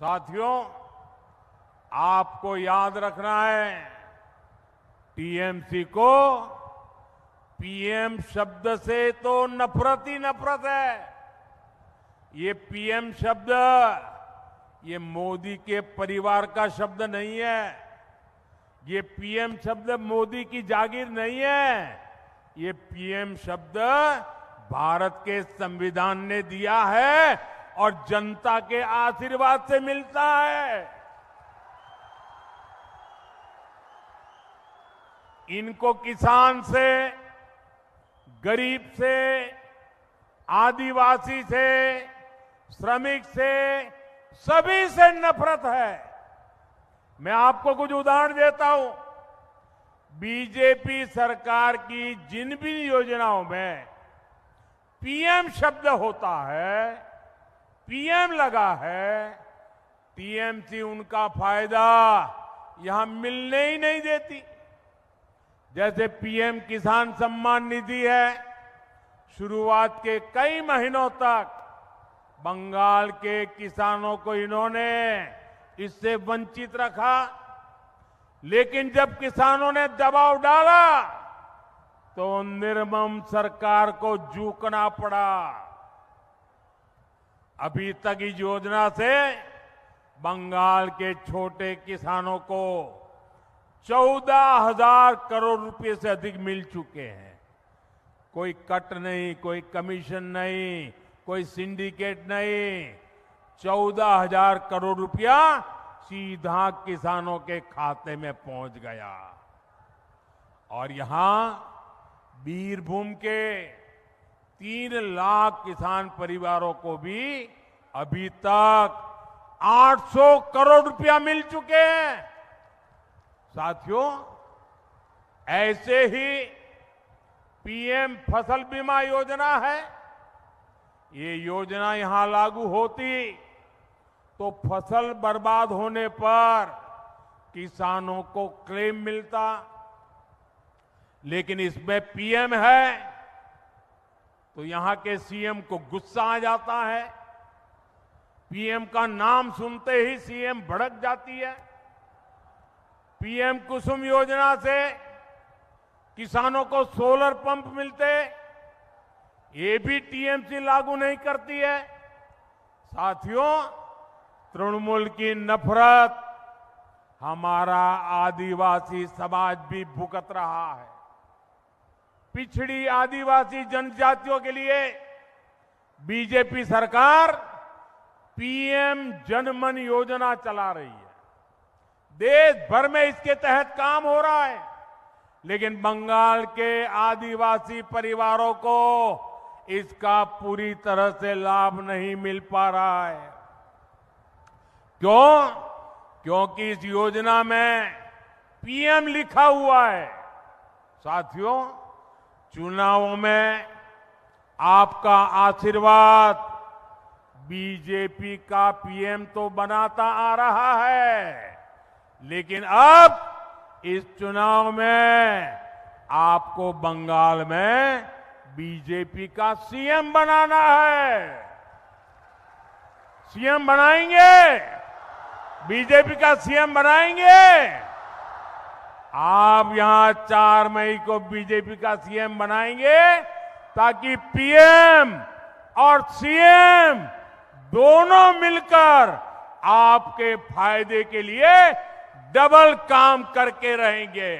साथियों, आपको याद रखना है, टीएमसी को पीएम शब्द से तो नफरत ही नफरत है। ये पीएम शब्द ये मोदी के परिवार का शब्द नहीं है। ये पीएम शब्द मोदी की जागीर नहीं है। ये पीएम शब्द भारत के संविधान ने दिया है और जनता के आशीर्वाद से मिलता है। इनको किसान से, गरीब से, आदिवासी से, श्रमिक से, सभी से नफरत है। मैं आपको कुछ उदाहरण देता हूं। बीजेपी सरकार की जिन भी योजनाओं में पीएम शब्द होता है, पीएम लगा है, टीएमसी उनका फायदा यहां मिलने ही नहीं देती। जैसे पीएम किसान सम्मान निधि है, शुरुआत के कई महीनों तक बंगाल के किसानों को इन्होंने इससे वंचित रखा, लेकिन जब किसानों ने दबाव डाला तो निर्मम सरकार को झुकना पड़ा। अभी तक इस योजना से बंगाल के छोटे किसानों को 14,000 करोड़ रुपए से अधिक मिल चुके हैं। कोई कट नहीं, कोई कमीशन नहीं, कोई सिंडिकेट नहीं। 14,000 करोड़ रुपया सीधा किसानों के खाते में पहुंच गया। और यहां बीरभूम के 3 लाख किसान परिवारों को भी अभी तक 800 करोड़ रुपया मिल चुके हैं। साथियों, ऐसे ही पीएम फसल बीमा योजना है। ये योजना यहां लागू होती तो फसल बर्बाद होने पर किसानों को क्लेम मिलता, लेकिन इसमें पीएम है तो यहां के सीएम को गुस्सा आ जाता है। पीएम का नाम सुनते ही सीएम भड़क जाती है। पीएम कुसुम योजना से किसानों को सोलर पंप मिलते, ये भी टीएमसी लागू नहीं करती है। साथियों, तृणमूल की नफरत हमारा आदिवासी समाज भी भुगत रहा है। पिछड़ी आदिवासी जनजातियों के लिए बीजेपी सरकार पीएम जनमन योजना चला रही है। देश भर में इसके तहत काम हो रहा है, लेकिन बंगाल के आदिवासी परिवारों को इसका पूरी तरह से लाभ नहीं मिल पा रहा है। क्यों? क्योंकि इस योजना में पीएम लिखा हुआ है। साथियों, चुनावों में आपका आशीर्वाद बीजेपी का पीएम तो बनाता आ रहा है, लेकिन अब इस चुनाव में आपको बंगाल में बीजेपी का सीएम बनाना है। सीएम बनाएंगे, बीजेपी का सीएम बनाएंगे। आप यहां 4 मई को बीजेपी का सीएम बनाएंगे ताकि पीएम और सीएम दोनों मिलकर आपके फायदे के लिए डबल काम करके रहेंगे।